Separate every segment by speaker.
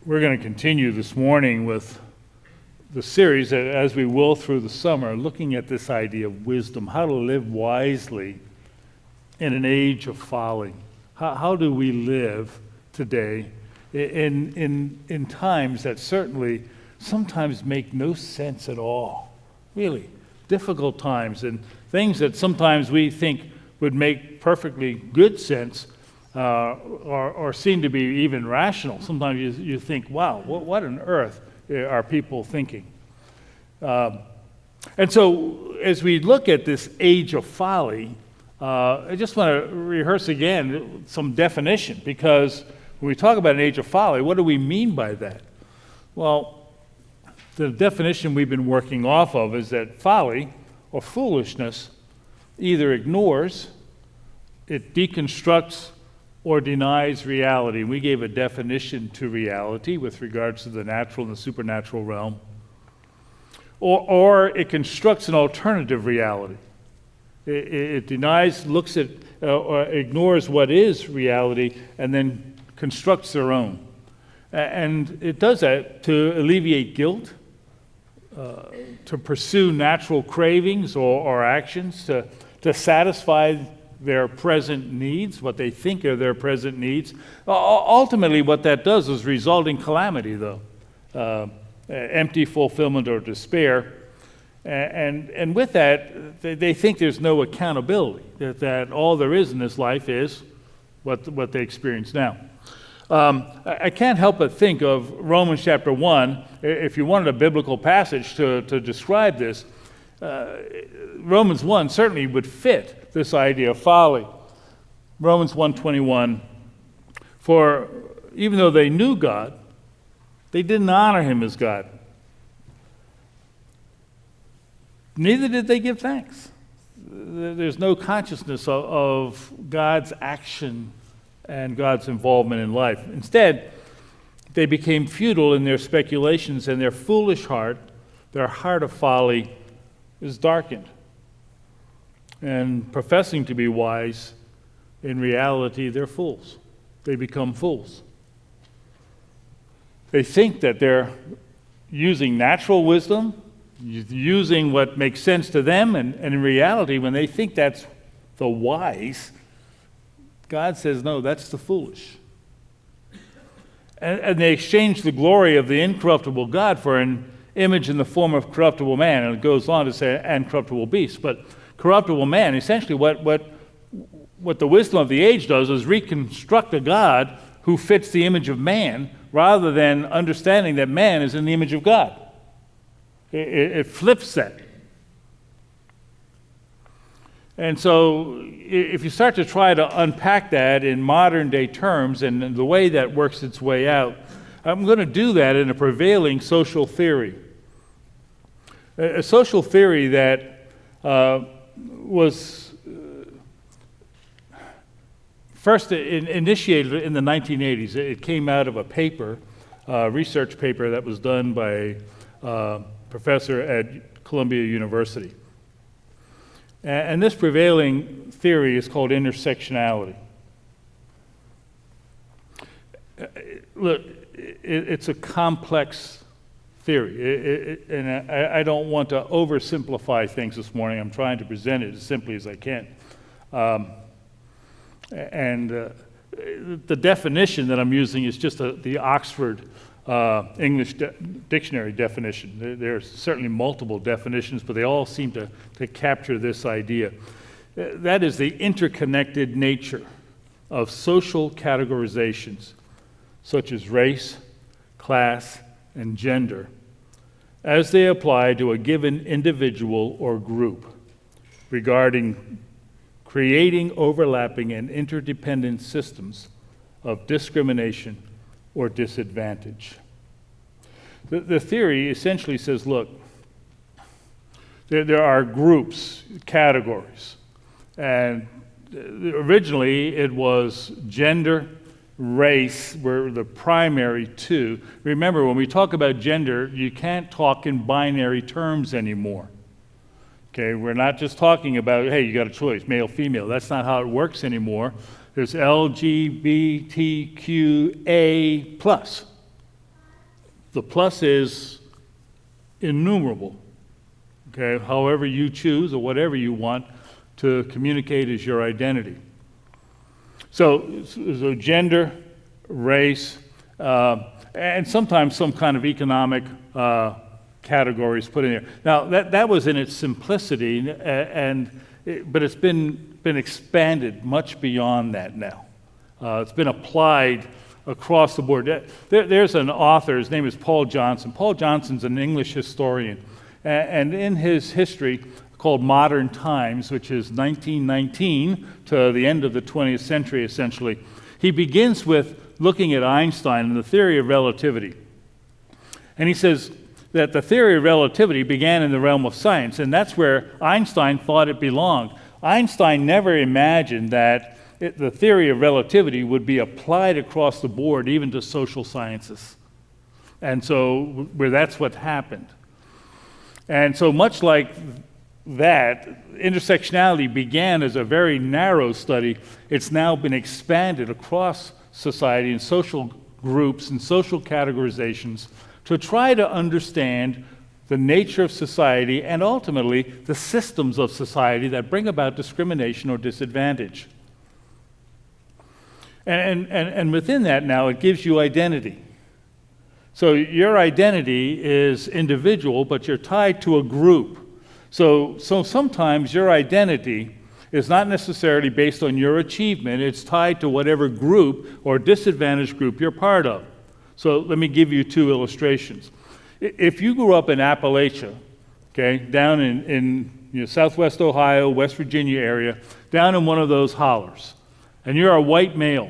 Speaker 1: We're going to continue this morning with the series, as we will through the summer, looking at this idea of wisdom, how to live wisely in an age of folly. How do we live today in times that certainly sometimes make no sense at all? Really difficult times, and things that sometimes we think would make perfectly good sense or seem to be even rational. Sometimes you think, wow, what on earth are people thinking? And so as we look at this age of folly, I just want to rehearse again some definition, because when we talk about an age of folly, what do we mean by that? Well, the definition we've been working off of is that folly or foolishness either ignores, it deconstructs, or denies reality. We gave a definition to reality with regards to the natural and the supernatural realm. Or it constructs an alternative reality. It denies, looks at, or ignores what is reality, and then constructs their own. And it does that to alleviate guilt, to pursue natural cravings or actions, to satisfy their present needs, what they think are their present needs. Ultimately, what that does is result in calamity, though, empty fulfillment or despair. And with that, they think there's no accountability, that all there is in this life is what they experience now. I can't help but think of Romans chapter 1. If you wanted a biblical passage to describe this, Romans 1 certainly would fit this idea of folly. Romans 1:21, for even though they knew God, they didn't honor him as God. Neither did they give thanks. There's no consciousness of God's action and God's involvement in life. Instead, they became futile in their speculations, and their foolish heart, their heart of folly, is darkened. And professing to be wise, in reality, they're fools. They become fools. They think that they're using natural wisdom, using what makes sense to them, and in reality, when they think that's the wise, God says, no, that's the foolish. And they exchange the glory of the incorruptible God for an image in the form of corruptible man, and it goes on to say, and corruptible beast. But corruptible man, essentially what the wisdom of the age does is reconstruct a God who fits the image of man, rather than understanding that man is in the image of God. It flips that. And so if you start to try to unpack that in modern day terms and the way that works its way out, I'm going to do that in a prevailing social theory. A social theory that was first initiated in the 1980s. It came out of a paper, a research paper that was done by a professor at Columbia University. And this prevailing theory is called intersectionality. Look, it's a complex theory, and I don't want to oversimplify things this morning. I'm trying to present it as simply as I can. The definition that I'm using is just the Oxford English Dictionary definition. There's certainly multiple definitions, but they all seem to capture this idea. That is the interconnected nature of social categorizations, such as race, class, and gender, as they apply to a given individual or group, regarding creating overlapping and interdependent systems of discrimination or disadvantage. The theory essentially says, look, there are groups, categories, and originally it was gender, race were the primary two. Remember, when we talk about gender, you can't talk in binary terms anymore. Okay, we're not just talking about, hey, you got a choice, male, female. That's not how it works anymore. There's LGBTQA+. The plus is innumerable, okay? However you choose or whatever you want to communicate as your identity. So gender, race, and sometimes some kind of economic categories put in there. Now, that was in its simplicity, but it's been expanded much beyond that now. It's been applied across the board. There's an author, his name is Paul Johnson. Paul Johnson's an English historian, and in his history called Modern Times, which is 1919 to the end of the 20th century, essentially, he begins with looking at Einstein and the theory of relativity. And he says that the theory of relativity began in the realm of science, and that's where Einstein thought it belonged. Einstein never imagined that the theory of relativity would be applied across the board, even to social sciences. And so, where that's what happened. And so much like that, intersectionality began as a very narrow study. It's now been expanded across society and social groups and social categorizations to try to understand the nature of society and ultimately the systems of society that bring about discrimination or disadvantage. And within that now, it gives you identity. So your identity is individual, but you're tied to a group. So sometimes your identity is not necessarily based on your achievement. It's tied to whatever group or disadvantaged group you're part of. So let me give you two illustrations. If you grew up in Appalachia, okay, down in southwest Ohio, West Virginia area, down in one of those hollers, and you're a white male,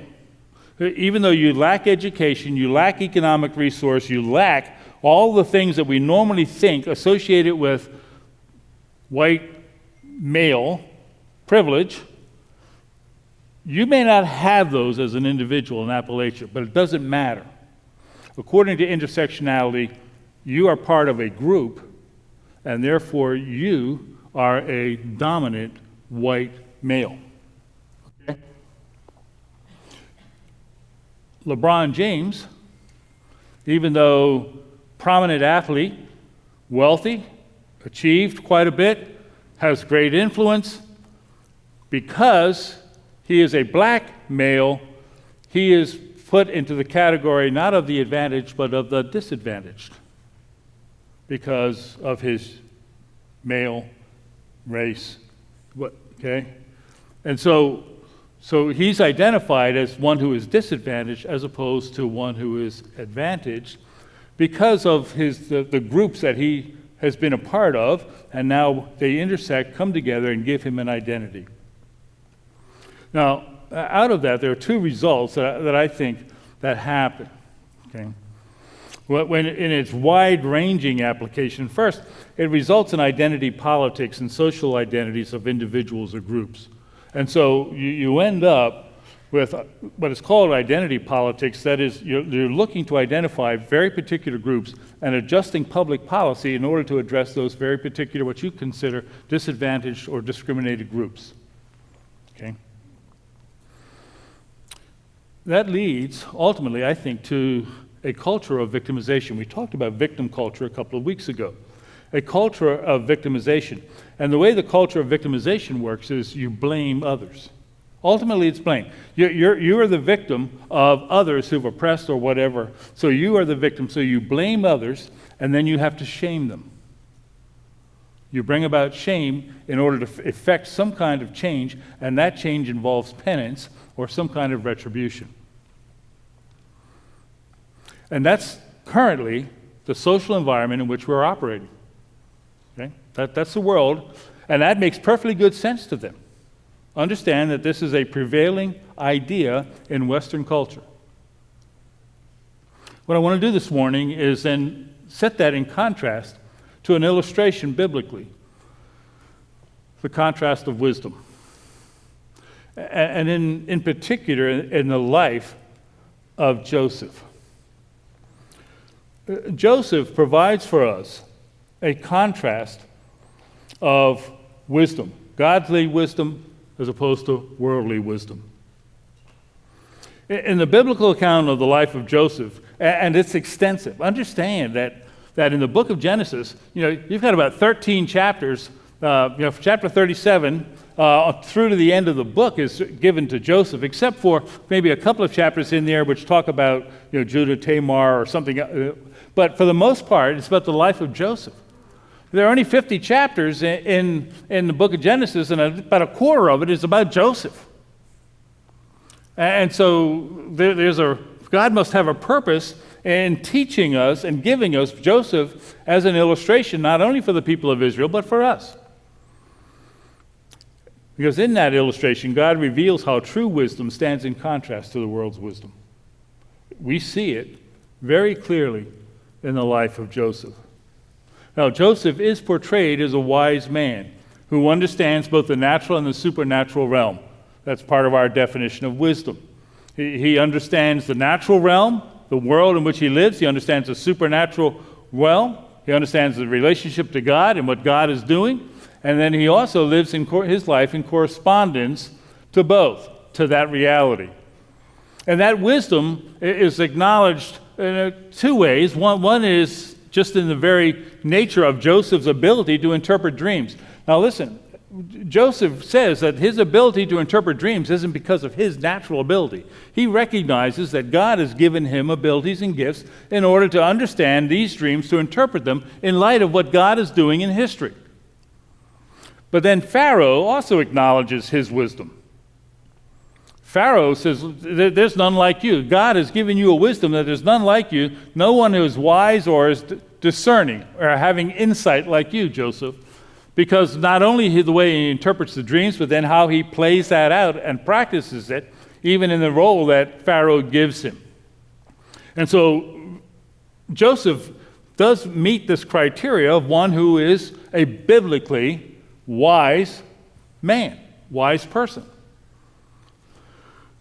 Speaker 1: even though you lack education, you lack economic resource, you lack all the things that we normally think associated with white male privilege, you may not have those as an individual in Appalachia, but it doesn't matter. According to intersectionality, you are part of a group, and therefore you are a dominant white male. Okay? LeBron James, even though prominent athlete, wealthy, achieved quite a bit, has great influence, because he is a black male, he is put into the category not of the advantaged, but of the disadvantaged because of his male race. Okay? And so he's identified as one who is disadvantaged as opposed to one who is advantaged because of the groups that he has been a part of, and now they intersect, come together, and give him an identity. Now, out of that, there are two results that I think that happen. Okay? When in its wide-ranging application, first, it results in identity politics and social identities of individuals or groups. And so you end up with what is called identity politics. That is, you're looking to identify very particular groups and adjusting public policy in order to address those very particular, what you consider disadvantaged or discriminated groups. Okay? That leads, ultimately, I think, to a culture of victimization. We talked about victim culture a couple of weeks ago. A culture of victimization. And the way the culture of victimization works is you blame others. Ultimately, it's blame. You are the victim of others who've oppressed or whatever. So you are the victim. So you blame others, and then you have to shame them. You bring about shame in order to effect some kind of change, and that change involves penance or some kind of retribution. And that's currently the social environment in which we're operating. Okay? That's the world, and that makes perfectly good sense to them. Understand that this is a prevailing idea in Western culture. What I want to do this morning is then set that in contrast to an illustration biblically, the contrast of wisdom. And in particular, in the life of Joseph. Joseph provides for us a contrast of wisdom, godly wisdom as opposed to worldly wisdom. In the biblical account of the life of Joseph, and it's extensive, understand that in the book of Genesis, you've got about 13 chapters. Chapter 37 through to the end of the book is given to Joseph, except for maybe a couple of chapters in there which talk about Judah, Tamar, or something. But for the most part, it's about the life of Joseph. There are only 50 chapters in the book of Genesis, and about a quarter of it is about Joseph. And so God must have a purpose in teaching us and giving us Joseph as an illustration, not only for the people of Israel, but for us. Because in that illustration, God reveals how true wisdom stands in contrast to the world's wisdom. We see it very clearly in the life of Joseph. Now, Joseph is portrayed as a wise man who understands both the natural and the supernatural realm. That's part of our definition of wisdom. He understands the natural realm, the world in which he lives. He understands the supernatural realm. He understands the relationship to God and what God is doing. And then he also lives in his life in correspondence to both, to that reality. And that wisdom is acknowledged in two ways. One is just in the very nature of Joseph's ability to interpret dreams. Now listen, Joseph says that his ability to interpret dreams isn't because of his natural ability. He recognizes that God has given him abilities and gifts in order to understand these dreams, to interpret them in light of what God is doing in history. But then Pharaoh also acknowledges his wisdom. Pharaoh says, there's none like you. God has given you a wisdom that there's none like you. No one who is wise or is discerning or having insight like you, Joseph. Because not only the way he interprets the dreams, but then how he plays that out and practices it, even in the role that Pharaoh gives him. And so Joseph does meet this criteria of one who is a biblically wise man, wise person.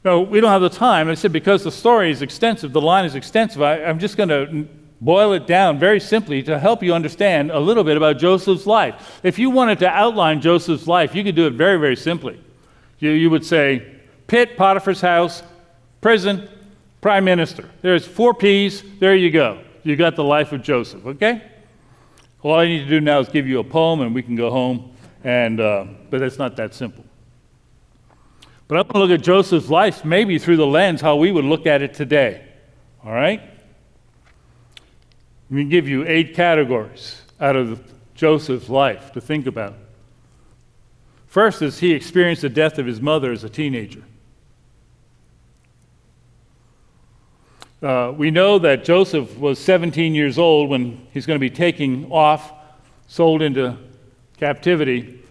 Speaker 1: No, we don't have the time. I said because the story is extensive, the line is extensive, I'm just going to boil it down very simply to help you understand a little bit about Joseph's life. If you wanted to outline Joseph's life, you could do it very, very simply. You would say, pit, Potiphar's house, prison, prime minister. There's 4 P's, there you go. You got the life of Joseph, okay? All I need to do now is give you a poem and we can go home. But it's not that simple. But I'm going to look at Joseph's life maybe through the lens how we would look at it today. All right? Let me give you 8 categories out of Joseph's life to think about. First is he experienced the death of his mother as a teenager. We know that Joseph was 17 years old when he's going to be taken off, sold into captivity.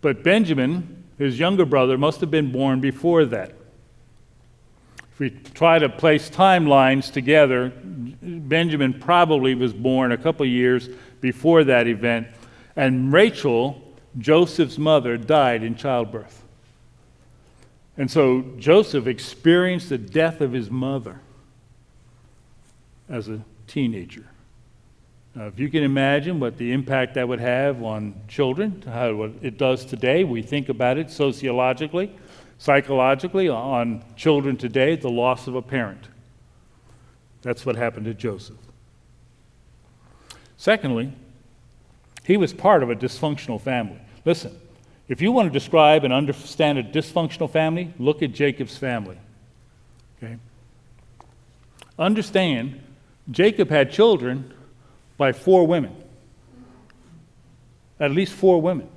Speaker 1: But Benjamin, his younger brother, must have been born before that. If we try to place timelines together, Benjamin probably was born a couple years before that event, and Rachel, Joseph's mother, died in childbirth. And so Joseph experienced the death of his mother as a teenager. Now, if you can imagine what the impact that would have on children, what it does today, we think about it sociologically, psychologically, on children today, the loss of a parent. That's what happened to Joseph. Secondly, he was part of a dysfunctional family. Listen, if you want to describe and understand a dysfunctional family, look at Jacob's family. Okay? Understand, Jacob had children by 4 women. At least 4 women.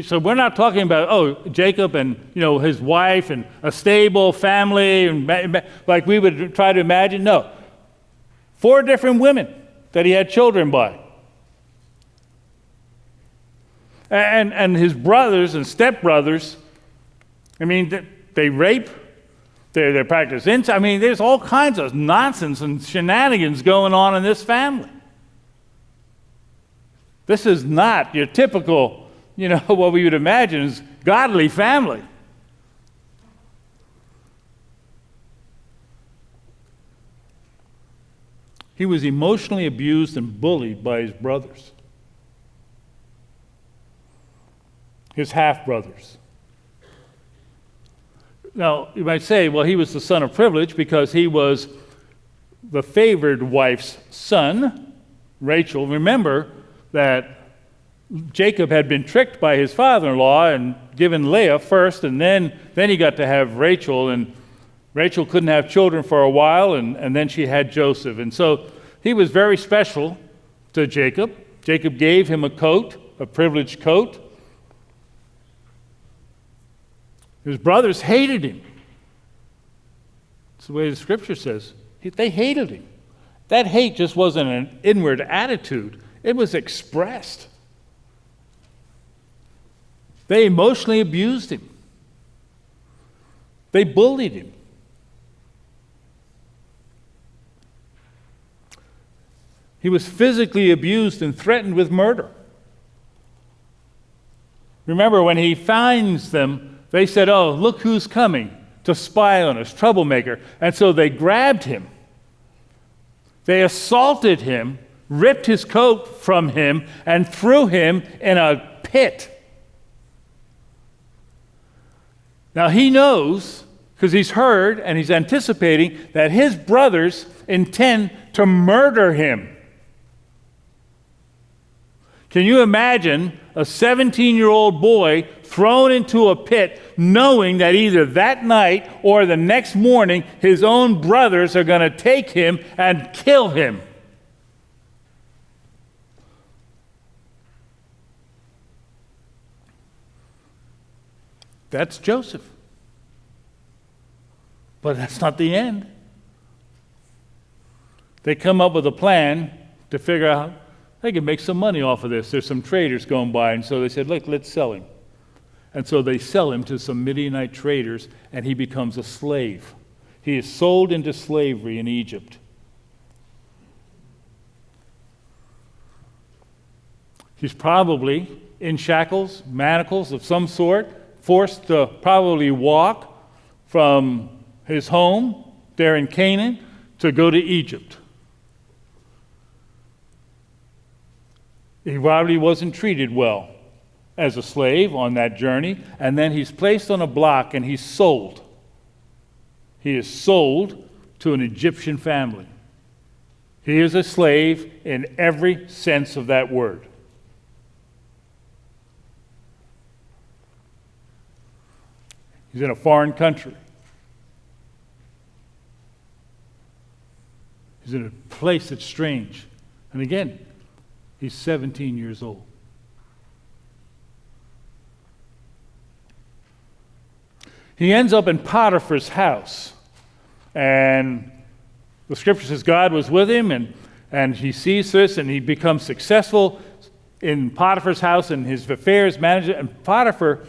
Speaker 1: So we're not talking about, Jacob and his wife and a stable family and like we would try to imagine. No. 4 different women that he had children by. And his brothers and stepbrothers, they rape, they practice incest. There's all kinds of nonsense and shenanigans going on in this family. This is not your typical, what we would imagine is godly family. He was emotionally abused and bullied by his brothers, his half-brothers. Now, you might say, well, he was the son of privilege because he was the favored wife's son, Rachel. Remember that Jacob had been tricked by his father-in-law and given Leah first, and then he got to have Rachel, and Rachel couldn't have children for a while, and then she had Joseph. And so he was very special to Jacob. Jacob gave him a coat, a privileged coat. His brothers hated him. It's the way the scripture says. They hated him. That hate just wasn't an inward attitude. It was expressed. They emotionally abused him. They bullied him. He was physically abused and threatened with murder. Remember, when he finds them, they said, "Oh, look who's coming to spy on us, troublemaker." And so they grabbed him. They assaulted him, ripped his coat from him, and threw him in a pit. Now he knows, because he's heard and he's anticipating, that his brothers intend to murder him. Can you imagine a 17-year-old boy thrown into a pit knowing that either that night or the next morning his own brothers are going to take him and kill him? That's Joseph. But that's not the end. They come up with a plan to figure out they can make some money off of this. There's some traders going by, and so they said, "Look, let's sell him." And so they sell him to some Midianite traders, and he becomes a slave. He is sold into slavery in Egypt. He's probably in shackles, manacles of some sort, forced to probably walk from his home there in Canaan to go to Egypt. He probably wasn't treated well as a slave on that journey, and then he's placed on a block and he's sold. He is sold to an Egyptian family. He is a slave in every sense of that word. He's in a foreign country. He's in a place that's strange. And again, he's 17 years old. He ends up in Potiphar's house. And the scripture says God was with him, and he sees this, and he becomes successful in Potiphar's house, and his affairs manager. And Potiphar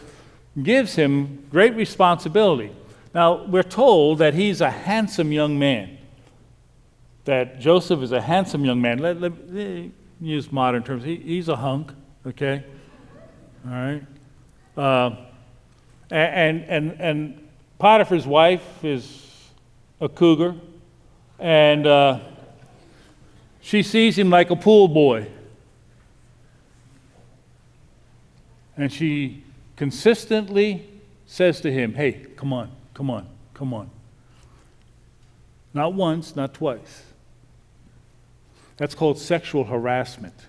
Speaker 1: gives him great responsibility. Now, we're told that he's a handsome young man, that Joseph is a handsome young man. Let use modern terms. He's a hunk, okay? All right? And Potiphar's wife is a cougar, and she sees him like a pool boy. And she consistently says to him, "Hey, come on, come on, come on." Not once, not twice. That's called sexual harassment.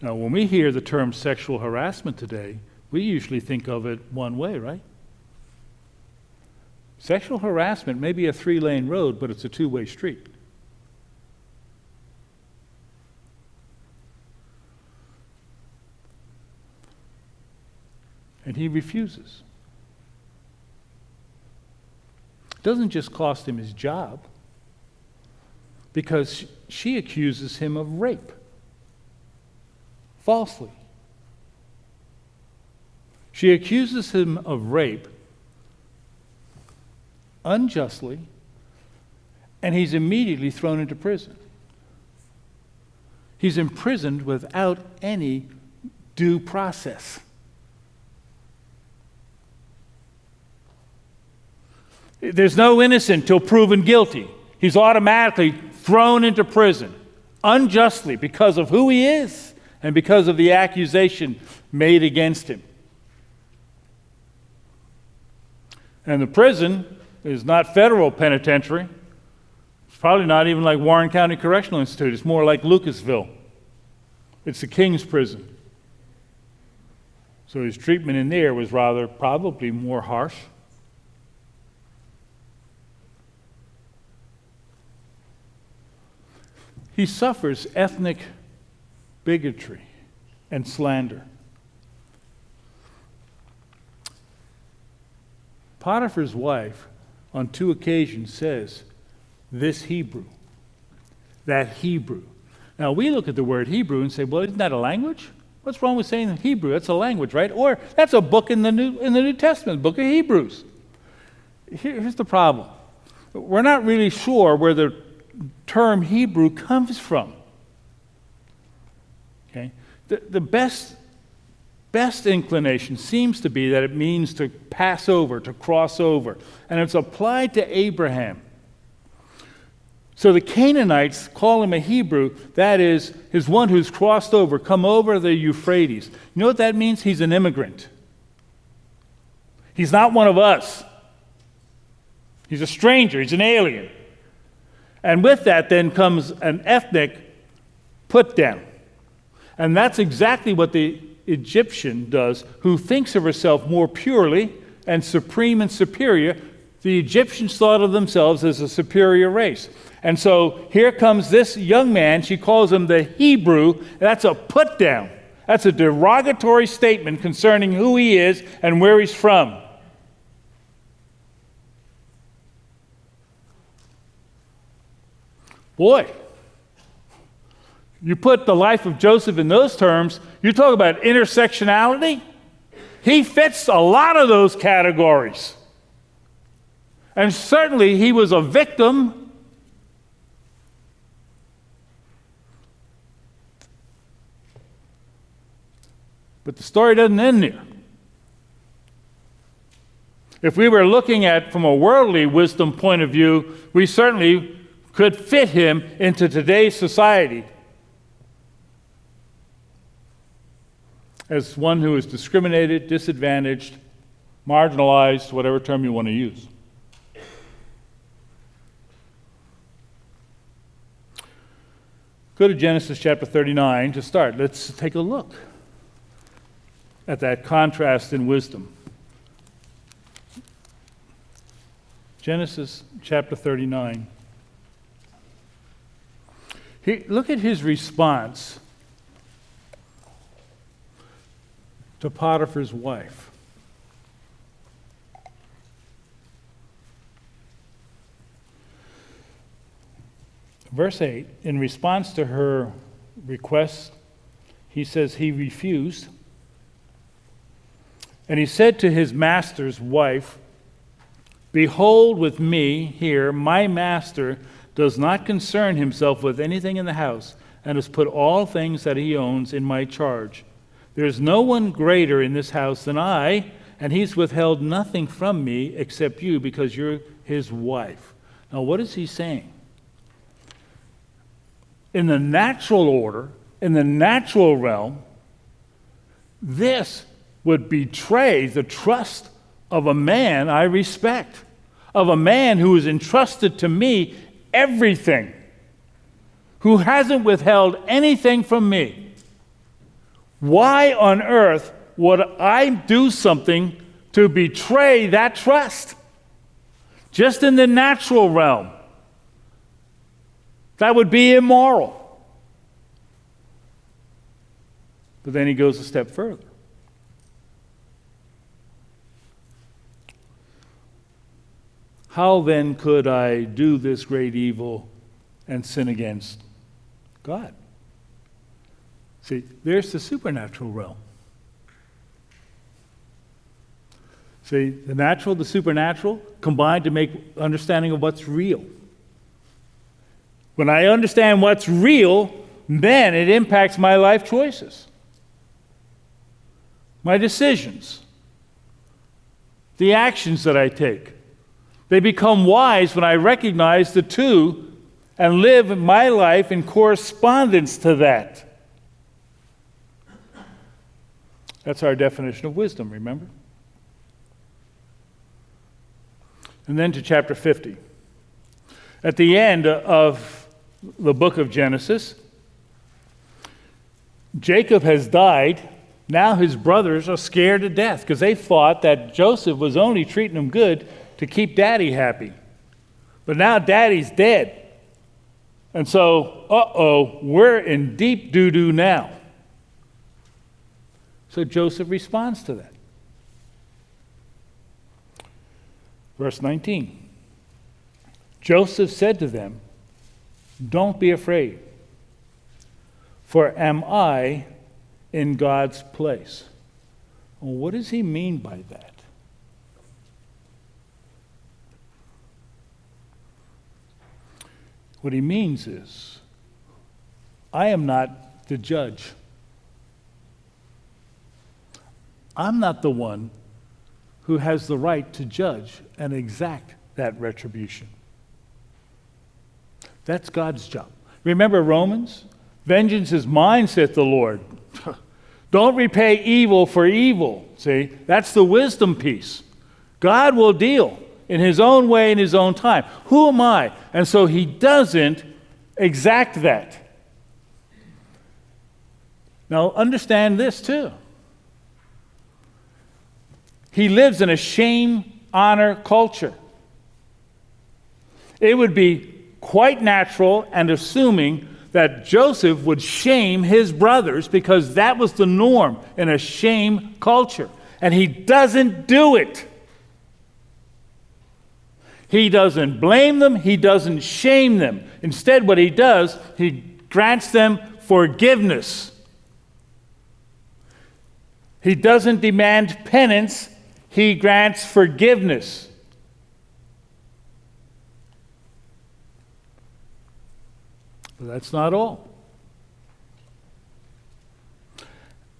Speaker 1: Now, when we hear the term sexual harassment today, we usually think of it one way, right? Sexual harassment may be a 3-lane road, but it's a 2-way street. And he refuses. It doesn't just cost him his job, because she accuses him of rape, falsely. She accuses him of rape unjustly, and he's immediately thrown into prison. He's imprisoned without any due process. There's no innocent till proven guilty. He's automatically thrown into prison unjustly because of who he is and because of the accusation made against him. And the prison is not federal penitentiary. It's probably not even like Warren County Correctional Institute. It's more like Lucasville. It's the king's prison. So his treatment in there was probably more harsh. He suffers ethnic bigotry and slander. Potiphar's wife, on 2 occasions, says, "This Hebrew," that Hebrew. Now, we look at the word Hebrew and say, well, isn't that a language? What's wrong with saying Hebrew? That's a language, right? Or that's a book in the New Testament, the book of Hebrews. Here's the problem. We're not really sure where the term Hebrew comes from. Okay? The best inclination seems to be that it means to pass over, to cross over. And it's applied to Abraham. So the Canaanites call him a Hebrew, that is one who's crossed over, come over the Euphrates. You know what that means? He's an immigrant. He's not one of us. He's a stranger, he's an alien. And with that then comes an ethnic put down. And that's exactly what the Egyptian does, who thinks of herself more purely and supreme and superior. The Egyptians thought of themselves as a superior race. And so here comes this young man. She calls him the Hebrew. That's a put down. That's a derogatory statement concerning who he is and where he's from. Boy, you put the life of Joseph in those terms, you talk about intersectionality. He fits a lot of those categories. And certainly he was a victim. But the story doesn't end there. If we were looking at from a worldly wisdom point of view, we certainly could fit him into today's society as one who is discriminated, disadvantaged, marginalized, whatever term you want to use. Go to Genesis chapter 39 to start. Let's take a look at that contrast in wisdom. Genesis chapter 39. Look at his response to Potiphar's wife. Verse 8, in response to her request, he says he refused. And he said to his master's wife, "Behold, with me here, my master does not concern himself with anything in the house, and has put all things that he owns in my charge. There is no one greater in this house than I, and he's withheld nothing from me except you, because you're his wife." Now, what is he saying? In the natural order, in the natural realm, this would betray the trust of a man I respect, of a man who has entrusted to me everything, who hasn't withheld anything from me. Why on earth would I do something to betray that trust? Just in the natural realm, that would be immoral. But then he goes a step further. How then could I do this great evil and sin against God? See, there's the supernatural realm. See, the natural, the supernatural combined to make understanding of what's real. When I understand what's real, then it impacts my life choices, my decisions, the actions that I take. They become wise when I recognize the two and live my life in correspondence to that. That's our definition of wisdom, remember? and then to chapter 50. At the end of the book of Genesis, Jacob has died. Now his brothers are scared to death because they thought that Joseph was only treating them good to keep Daddy happy. But now Daddy's dead. And so, we're in deep doo-doo now. So Joseph responds to that. Verse 19. Joseph said to them, "Don't be afraid, for am I in God's place?" Well, what does he mean by that? What he means is, I am not the judge. I'm not the one who has the right to judge and exact that retribution. That's God's job. Remember Romans? Vengeance is mine, saith the Lord. Don't repay evil for evil. See, that's the wisdom piece. God will deal in his own way, in his own time. Who am I? And so he doesn't exact that. Now, understand this too. He lives in a shame-honor culture. It would be quite natural and assuming that Joseph would shame his brothers because that was the norm in a shame culture. And he doesn't do it. He doesn't blame them. He doesn't shame them. Instead, what he does, he grants them forgiveness. He doesn't demand penance. He grants forgiveness. But that's not all.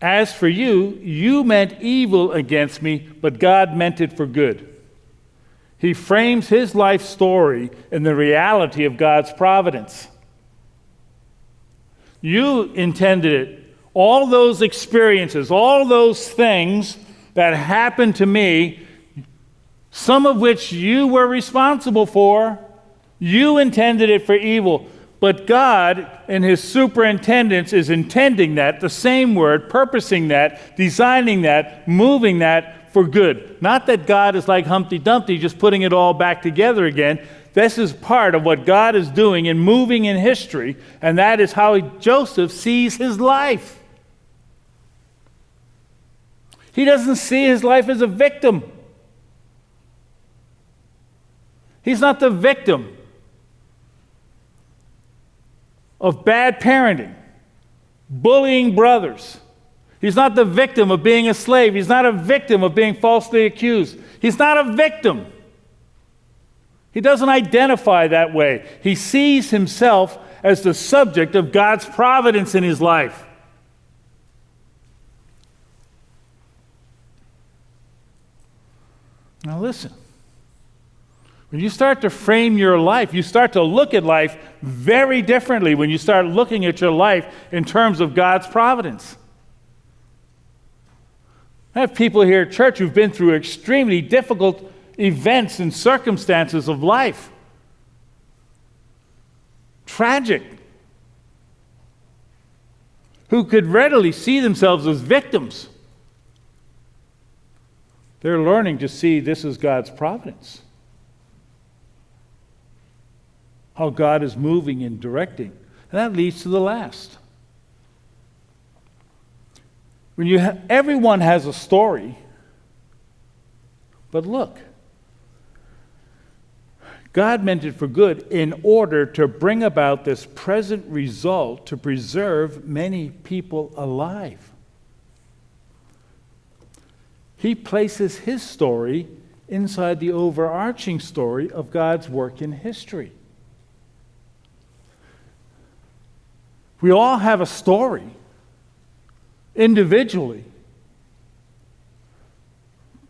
Speaker 1: As for you, you meant evil against me, but God meant it for good. He frames his life story in the reality of God's providence. You intended it. All those experiences, all those things that happened to me, some of which you were responsible for, you intended it for evil. But God, in his superintendence, is intending that, the same word, purposing that, designing that, moving that for good. Not that God is like Humpty Dumpty, just putting it all back together again. This is part of what God is doing and moving in history, and that is how Joseph sees his life. He doesn't see his life as a victim. He's not the victim of bad parenting, bullying brothers. He's not the victim of being a slave. He's not a victim of being falsely accused. He's not a victim. He doesn't identify that way. He sees himself as the subject of God's providence in his life. Now listen. When you start to frame your life, you start to look at life very differently when you start looking at your life in terms of God's providence. I have people here at church who've been through extremely difficult events and circumstances of life. Tragic. Who could readily see themselves as victims. They're learning to see this as God's providence. How God is moving and directing. And that leads to the last. When everyone has a story, but look, God meant it for good in order to bring about this present result to preserve many people alive. He places his story inside the overarching story of God's work in history. We all have a story, individually.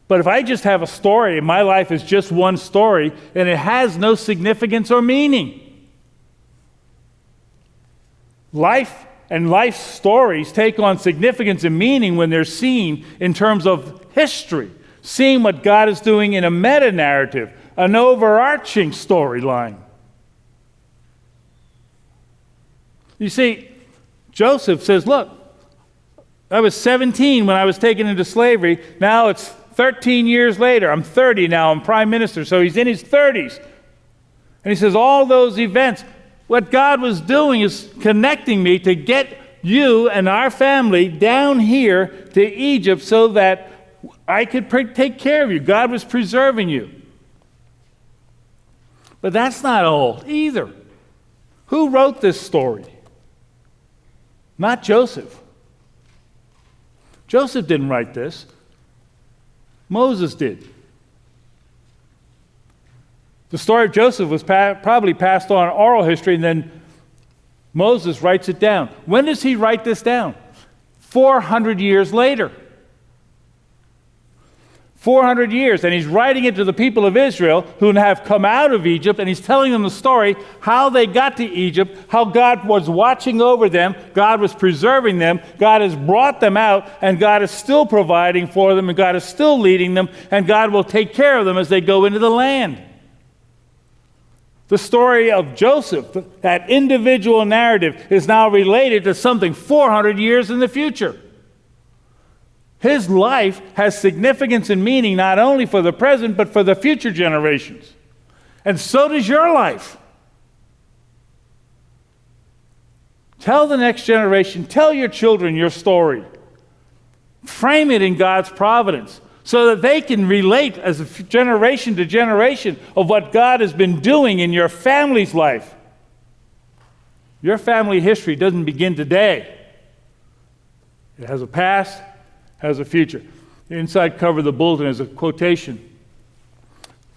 Speaker 1: But if I just have a story and my life is just one story and it has no significance or meaning, life and life stories take on significance and meaning when they're seen in terms of history, seeing what God is doing in a meta-narrative, an overarching storyline. You see, Joseph says, look, I was 17 when I was taken into slavery. Now it's 13 years later. I'm 30 now. I'm prime minister. So he's in his 30s. And he says, all those events, what God was doing is connecting me to get you and our family down here to Egypt so that I could take care of you. God was preserving you. But that's not all either. Who wrote this story? Not Joseph. Joseph didn't write this. Moses did. The story of Joseph was probably passed on oral history, and then Moses writes it down. When does he write this down? 400 years later. 400 years, and he's writing it to the people of Israel who have come out of Egypt, and he's telling them the story, how they got to Egypt, how God was watching over them, God was preserving them, God has brought them out, and God is still providing for them, and God is still leading them, and God will take care of them as they go into the land. The story of Joseph, that individual narrative, is now related to something 400 years in the future. His life has significance and meaning not only for the present, but for the future generations. And so does your life. Tell the next generation, tell your children your story. Frame it in God's providence so that they can relate as a generation to generation of what God has been doing in your family's life. Your family history doesn't begin today. It has a past, has a future. The inside cover of the bulletin is a quotation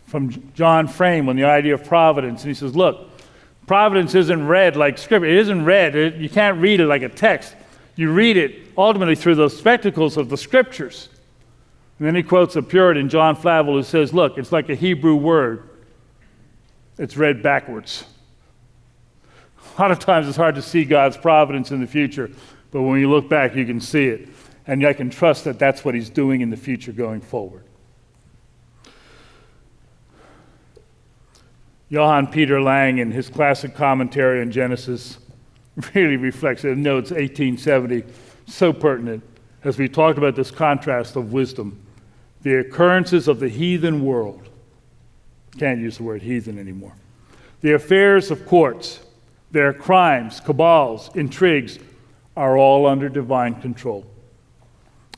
Speaker 1: from John Frame on the idea of providence. And he says, look, providence isn't read like Scripture. It isn't read. You can't read it like a text. You read it ultimately through the spectacles of the Scriptures. And then he quotes a Puritan, John Flavel, who says, look, it's like a Hebrew word. It's read backwards. A lot of times it's hard to see God's providence in the future, but when you look back, you can see it. And I can trust that that's what he's doing in the future going forward. Johann Peter Lang, in his classic commentary on Genesis, really reflects it. No, it's 1870, so pertinent, as we talked about this contrast of wisdom. The occurrences of the heathen world, can't use the word heathen anymore, the affairs of courts, their crimes, cabals, intrigues, are all under divine control.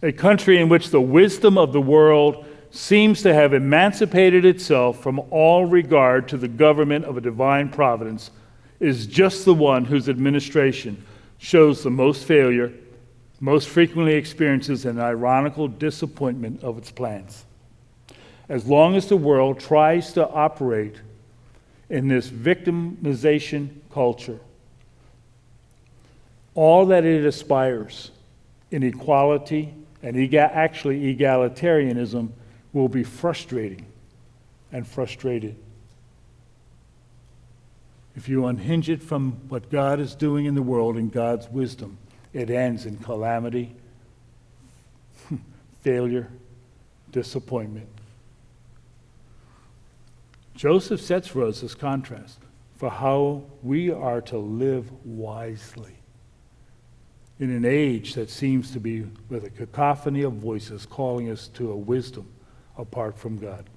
Speaker 1: A country in which the wisdom of the world seems to have emancipated itself from all regard to the government of a divine providence is just the one whose administration shows the most failure, most frequently experiences an ironical disappointment of its plans. As long as the world tries to operate in this victimization culture, all that it aspires in equality and actually egalitarianism will be frustrating and frustrated. If you unhinge it from what God is doing in the world and God's wisdom, it ends in calamity, failure, disappointment. Joseph sets for us this contrast for how we are to live wisely in an age that seems to be with a cacophony of voices calling us to a wisdom apart from God.